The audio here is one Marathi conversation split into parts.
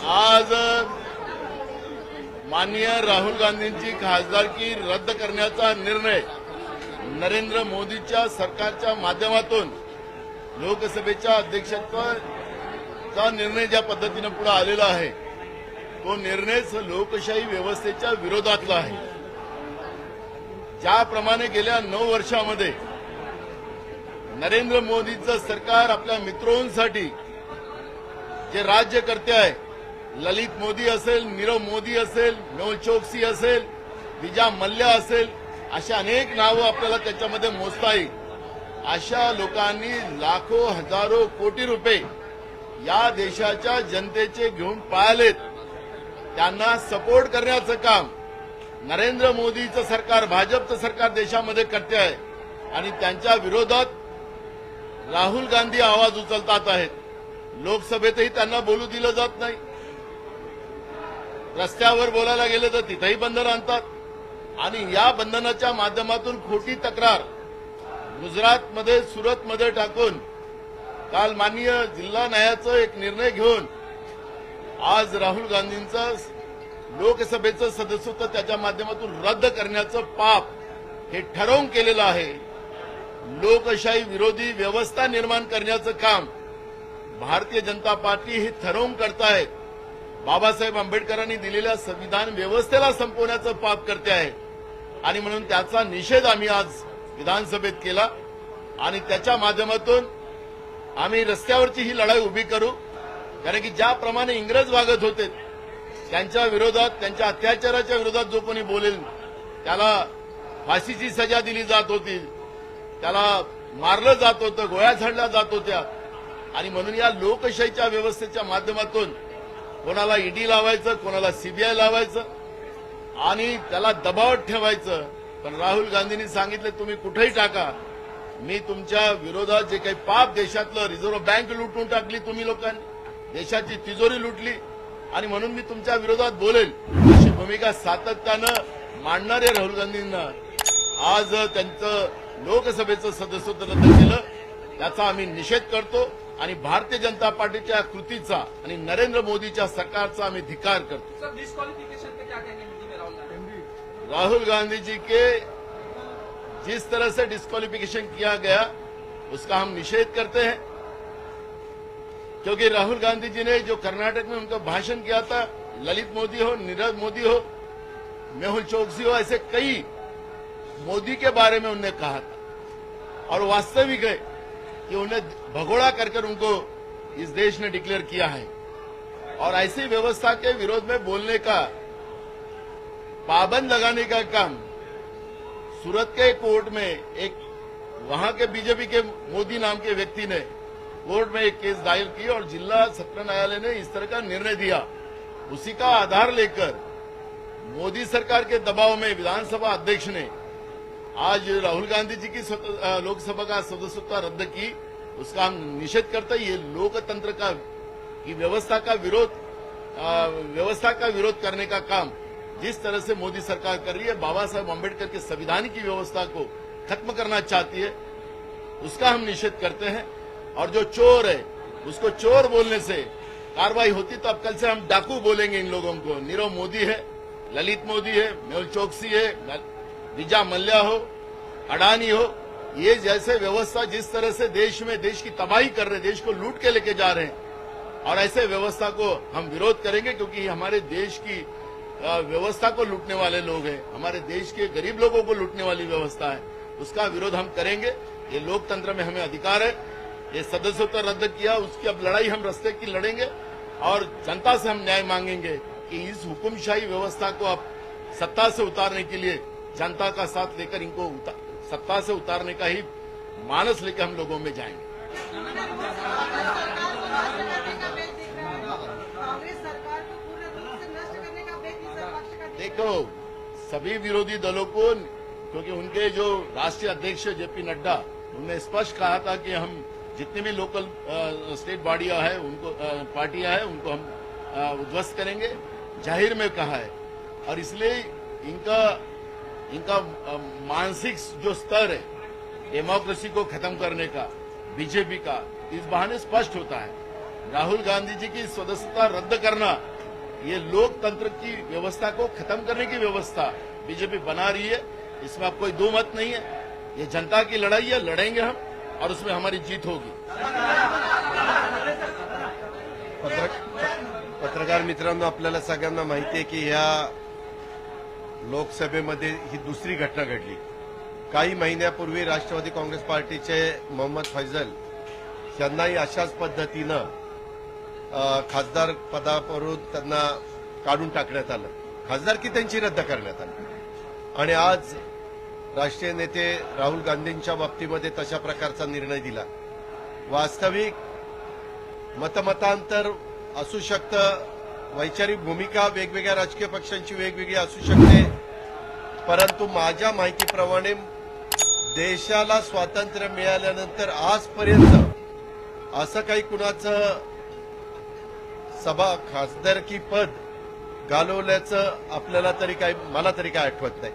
आज माननीय राहुल गांधींची खासदारकी रद्द करण्याचा निर्णय नरेंद्र मोदीच्या सरकारच्या माध्यमातून लोकसभेच्या अध्यक्षत्वाचा निर्णय ज्या पद्धतीने पुढे आलेला आहे तो निर्णयच लोकशाही व्यवस्थेच्या विरोधातला आहे। ज्याप्रमाणे गेल्या 9 वर्षामध्ये नरेंद्र मोदीचं सरकार आपल्या मित्रांसाठी जे राज्य करते आहे, ललित मोदी असेल, नीरव मोदी असेल, मेहुल चोक्सी असेल, विजा मल्ल्या असेल, अशा अनेक नावं आपल्याला त्याच्यामध्ये मोजता येईल। अशा लोकांनी लाखो हजारो कोटी रुपये या देशाच्या जनतेचे घेऊन पळालेत। त्यांना सपोर्ट करण्याचं काम नरेंद्र मोदीचं सरकार, भाजपचं सरकार देशामध्ये करते आहे आणि त्यांच्या विरोधात राहुल गांधी आवाज उचलतात आहेत। लोकसभेतही त्यांना बोलू दिलं जात नाही, रस्त्यावर बोलायला गेलं तर तिथेही बंधन आणतात आणि या बंधनाच्या माध्यमातून खोटी तक्रार गुजरातमध्ये, सुरतमध्ये टाकून काल माननीय जिल्हा न्यायालयाचा एक निर्णय घेऊन आज राहुल गांधींचं लोकसभेचं सदस्यत्व त्याच्या माध्यमातून रद्द करण्याचं पाप हे ठरवून केलेलं आहे। लोकशाही विरोधी व्यवस्था निर्माण करण्याचं काम भारतीय जनता पार्टी हे ठरवून करतायत। बाबासाहेब आंबेडकरांनी दिलेल्या संविधान व्यवस्थेला संपवण्याचं पाप करते आहे आणि म्हणून त्याचा निषेध आम्ही आज विधानसभेत केला आणि त्याच्या माध्यमातून आम्ही रस्त्यावरची ही लढाई उभी करू। कारण की ज्याप्रमाणे इंग्रज वागत होते त्यांच्या विरोधात, त्यांच्या अत्याचाराच्या विरोधात जो कोणी बोलेल त्याला फाशीची सजा दिली जात होती, त्याला मारलं जात होतं, गोळ्या झाडल्या जात होत्या आणि म्हणून या लोकशाहीच्या व्यवस्थेच्या माध्यमातून कोणाला ईडी लावायचं, कोणाला सीबीआय लावायचं आणि त्याला दबावात ठेवायचं। पण राहुल गांधींनी सांगितलं तुम्ही कुठेही टाका, मी तुमच्या विरोधात जे काही पाप देशातलं, रिझर्व्ह बँक लुटून टाकली तुम्ही लोकांनी, देशाची तिजोरी लुटली आणि म्हणून मी तुमच्या विरोधात बोलेल अशी भूमिका सातत्यानं मांडणारे राहुल गांधींना आज त्यांचं लोकसभेचं सदस्यत्व रद्द केलं, त्याचा आम्ही निषेध करतो आणि भारतीय जनता पार्टीच्या कृतीचा आणि नरेंद्र मोदीच्या सरकारचा आम्ही धिक्कार करतो। राहुल गांधी जी के जिस तरह से डिस्क्वालिफिकेशन किया गया उसका हम निषेध करते हैं, क्योंकि राहुल गांधी जी ने जो कर्नाटक में उनका भाषण किया था, ललित मोदी हो, नीरव मोदी हो, मेहुल चोक्सी हो, ऐसे कई मोदी के बारे में उन्होंने कहा था और वास्तविक है कि उन्हें भगोड़ा करके उनको इस देश ने डिक्लेयर किया है और ऐसी व्यवस्था के विरोध में बोलने का, पाबंद लगाने का काम सूरत के कोर्ट में एक वहां के बीजेपी के मोदी नाम के व्यक्ति ने कोर्ट में एक केस दायर की और जिला सत्र न्यायालय ने इस तरह का निर्णय दिया। उसी का आधार लेकर मोदी सरकार के दबाव में विधानसभा अध्यक्ष ने आज राहुल गांधी जी की लोकसभा का सदस्यत्व रद्द की। उसका हम निषेध करते हैं। ये लोकतंत्र का की व्यवस्था का विरोध करने का काम जिस तरह से मोदी सरकार कर रही है, बाबा साहेब आंबेडकर के संविधान की व्यवस्था को खत्म करना चाहती है, उसका हम निषेध करते हैं। और जो चोर है उसको चोर बोलने से कार्रवाई होती तो अब कल से हम डाकू बोलेंगे इन लोगों को। नीरव मोदी है, ललित मोदी है, मेहुल चोक्सी है, विजा मल्ल्या हो, अडानी हो, ये जैसे व्यवस्था जिस तरह से देश में देश की तबाही कर रहे, देश को लूट के लेके जा रहे हैं और ऐसे व्यवस्था को हम विरोध करेंगे क्योंकि हमारे देश की व्यवस्था को लूटने वाले लोग हैं, हमारे देश के गरीब लोगों को लूटने वाली व्यवस्था है, उसका विरोध हम करेंगे। ये लोकतंत्र में हमें अधिकार है। ये सदस्यत्व रद्द किया, उसकी अब लड़ाई हम रास्ते की लड़ेंगे और जनता से हम न्याय मांगेंगे कि इस हुकुमशाही व्यवस्था को अब सत्ता से उतारने के लिए जनता का साथ लेकर इनको सत्ता से उतारने का ही मानस लेकर हम लोगों में जाएंगे। देखो, सभी विरोधी दलों को, क्योंकि उनके जो राष्ट्रीय अध्यक्ष जेपी नड्डा, उन्होंने स्पष्ट कहा था कि हम जितनी भी लोकल स्टेट बॉडियां है, उनको पार्टियां है, उनको हम उद्ध्वस्त करेंगे, जाहिर में कहा है। और इसलिए इनका मानसिक जो स्तर है डेमोक्रेसी को खत्म करने का, बीजेपी का, इस बहाने स्पष्ट होता है। राहुल गांधी जी की सदस्यता रद्द करना ये लोकतंत्र की व्यवस्था को खत्म करने की व्यवस्था बीजेपी बना रही है। इसमें अब कोई दो मत नहीं है। ये जनता की लड़ाई है, लड़ेंगे हम और उसमें हमारी जीत होगी। पत्रकार मित्रांनो, आपल्याला सगळ्यांना माहिती आहे की ह्या लोकसभेमध्ये ही दुसरी घटना घडली। काही महिन्यापूर्वी राष्ट्रवादी काँग्रेस पार्टीचे मोहम्मद फैजल यांनाही अशाच पद्धतीनं खासदार पदावरून त्यांना काढून टाकण्यात आलं, खासदारकी त्यांची रद्द करण्यात आली। आणि आज राष्ट्रीय नेते राहुल गांधींच्या बाबतीमध्ये तशा प्रकारचा निर्णय दिला। वास्तविक मतमतांतर असू शकतं, वैचारिक भूमिका वेगवेगळ्या राजकीय पक्षांची वेगवेगळी असू शकते, परंतु माझ्या माहितीप्रमाणे देशाला स्वातंत्र्य मिळाल्यानंतर आजपर्यंत असं काही कुणाचं सभा खासदारकी पद घालवल्याचं आपल्याला तरी काही, मला तरी काय आठवत नाही।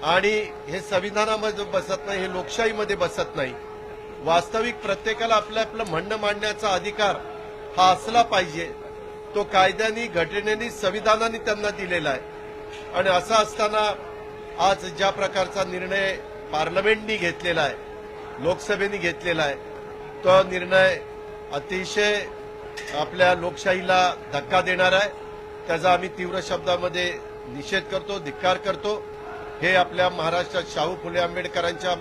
आणि हे संविधानामध्ये बसत नाही, हे लोकशाहीमध्ये बसत नाही। वास्तविक प्रत्येकाला आपलं आपलं म्हणणं मांडण्याचा अधिकार हा असला पाहिजे, तो कायद्याने, घटनेने, संविधानाने त्यांना दिलेला आहे। आणि असं असताना आज ज्या प्रकारचा निर्णय पार्लमेंटनी घेतलेला आहे, लोकसभेने घेतलेला आहे, तो निर्णय अतिशय आपल्या लोकशाहीला धक्का देणार आहे। त्याचा आम्ही तीव्र शब्दामध्ये निषेध करतो, धिक्कार करतो। हे आपल्या महाराष्ट्रात शाहू फुले आंबेडकरांच्या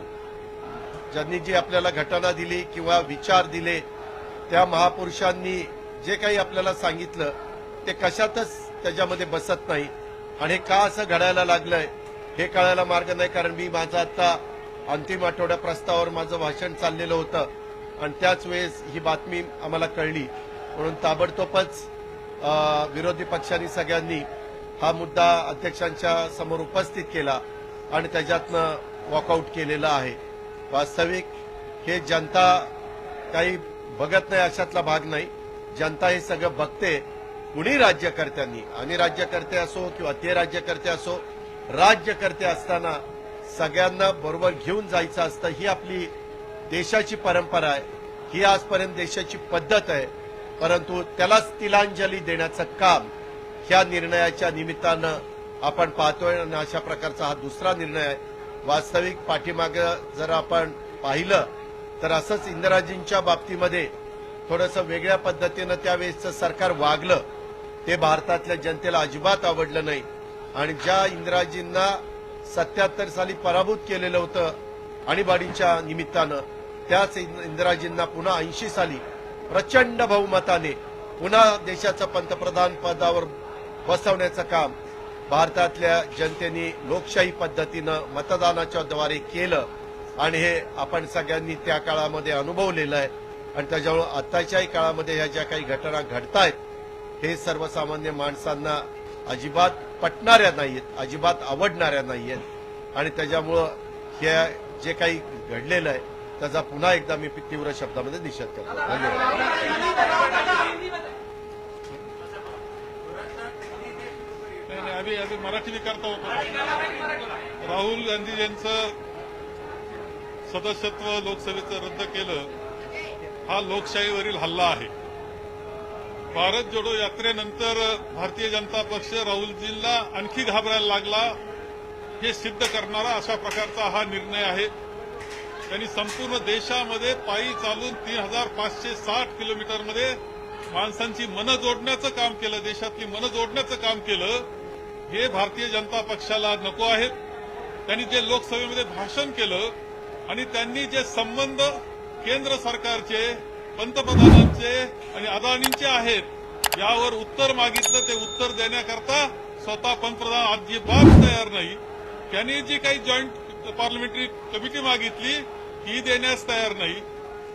ज्यांनी जी आपल्याला घटना दिली किंवा विचार दिले, त्या महापुरुषांनी जे काही आपल्याला सांगितलं ते कशातच त्याच्यामध्ये बसत नाही। आणि हे का असं घडायला लागलंय हे कळायला मार्ग नाही, कारण मी माझा आता अंतिम आठवड्या प्रस्तावावर माझं भाषण चाललेलं होतं आणि त्याच वेळेस ही बातमी आम्हाला कळली। म्हणून ताबडतोबच विरोधी पक्षांनी सगळ्यांनी हा मुद्दा अध्यक्षांच्या समोर उपस्थित केला आणि त्याच्यातनं वॉकआउट केलेलं आहे। वास्तविक हे जनता काही बघत नाही अशातला भाग नाही, जनता हे सगळं बघते। कुणी राज्यकर्त्यांनी, आणि राज्यकर्ते असो किंवा ते राज्यकर्ते असो, राज्यकर्ते असताना सगळ्यांना बरोबर घेऊन जायचं असतं, ही आपली देशाची परंपरा आहे, ही आजपर्यंत देशाची पद्धत आहे। परंतु त्यालाच तिलांजली देण्याचं काम ह्या निर्णयाच्या निमित्तानं आपण पाहतोय आणि अशा प्रकारचा हा दुसरा निर्णय आहे। वास्तविक पाठीमागे जर आपण पाहिलं तर असंच इंदिराजींच्या बाबतीमध्ये थोडंसं वेगळ्या पद्धतीनं त्यावेळेसचं सरकार वागलं, ते भारतातल्या जनतेला अजिबात आवडलं नाही। आणि ज्या इंदिराजींना 77 साली पराभूत केलेलं होतं आणीबाणीच्या निमित्तानं, त्याच इंदिराजींना पुन्हा 80 साली प्रचंड बहुमताने पुन्हा देशाचं पंतप्रधान पदावर बसवण्याचं काम भारतातल्या जनतेने लोकशाही पद्धतीनं मतदानाच्या द्वारे केलं आणि हे आपण सगळ्यांनी त्या काळामध्ये अनुभवलेलं आहे। आणि त्याच्यामुळे आताच्याही काळामध्ये ह्या ज्या काही घटना घडतायत हे सर्वसामान्य माणसांना अजिबात पटणाऱ्या नाहीयेत, अजिबात आवडणाऱ्या नाहीयेत। आणि त्याच्यामुळं हे जे काही घडलेलं आहे त्याचा पुन्हा एकदा मी तीव्र शब्दामध्ये निषेध करतो। धन्यवाद। अभी मराठी में करता होता। राहुल गांधी यांचं सदस्यत्व लोकसभेचं रद्द केलं, हा लोकशाहीवरील हल्ला आहे। भारत जोडो यात्रेनंतर भारतीय जनता पक्ष राहुलजींना आणखी घाबरायला लागला, हे सिद्ध करणारा अशा प्रकारचा हा निर्णय आहे। त्यांनी संपूर्ण देशामध्ये पायी चालून 3560 किलोमीटरमध्ये माणसांची मनं जोडण्याचं काम केलं, देशातली मनं जोडण्याचं काम केलं। हे भारतीय जनता पक्षाला नको आहेत। त्यांनी जे लोकसभेमध्ये भाषण केलं आणि त्यांनी जे संबंध केंद्र सरकारचे, पंतप्रधानांचे आणि अदानींचे आहेत, यावर उत्तर मागितलं, ते उत्तर देण्याकरता स्वतः पंतप्रधान अजिबात तयार नाही। त्यांनी जी काही जॉईंट पार्लमेंटरी कमिटी मागितली ही देण्यास तयार नाही।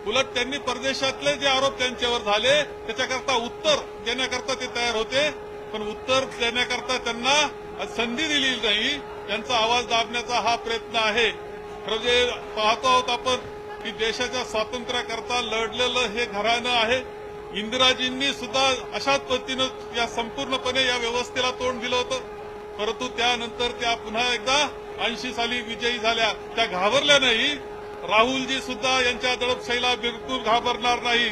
उलट त्यांनी परदेशातले जे आरोप त्यांच्यावर झाले त्याच्याकरता उत्तर देण्याकरता ते तयार होते, पण उत्तर देण्याकरता त्यांना संधी दिली नाही। त्यांचा आवाज दाबण्याचा हा प्रयत्न आहे। म्हणजे पाहतो आहोत आपण की देशाच्या स्वातंत्र्याकरता लढलेलं हे घराणं आहे। इंदिराजींनी सुद्धा अशाच पद्धतीनं या संपूर्णपणे या व्यवस्थेला तोंड दिलं होतं, परंतु त्यानंतर त्या पुन्हा एकदा 80 साली विजयी झाल्या, त्या घाबरल्या नाही। राहुलजी सुद्धा यांच्या दडपशाहीला बिलकुल घाबरणार नाही।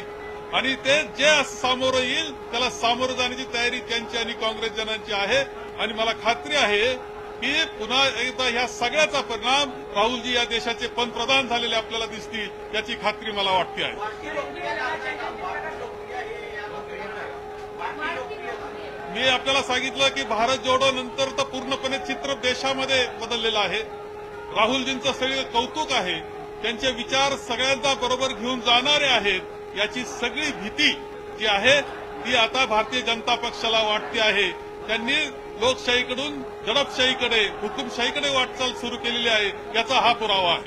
आणि ते जे सामोरं येईल त्याला सामोरं जाण्याची तयारी त्यांची आणि काँग्रेस जनांची आहे. आणि मला खात्री आहे की पुन्हा एकदा ह्या सगळ्याचा परिणाम राहुलजी या देशाचे पंतप्रधान झालेले आपल्याला दिसतील याची खात्री मला वाटते आहे. मी आपल्याला सांगितलं की भारत जोडो नंतर तर पूर्णपणे चित्र देशामध्ये बदललेलं आहे. राहुलजींचं सगळं कौतुक आहे. त्यांचे विचार सगळ्यांचा बरोबर घेऊन जाणारे आहेत. याची सगळी भीती जी आहे ती आता भारतीय जनता पक्षाला वाटते आहे. त्यांनी लोकशाहीकडून दडपशाहीकडे हुकुमशाहीकडे वाटचाल सुरू केलेली आहे याचा हा पुरावा आहे.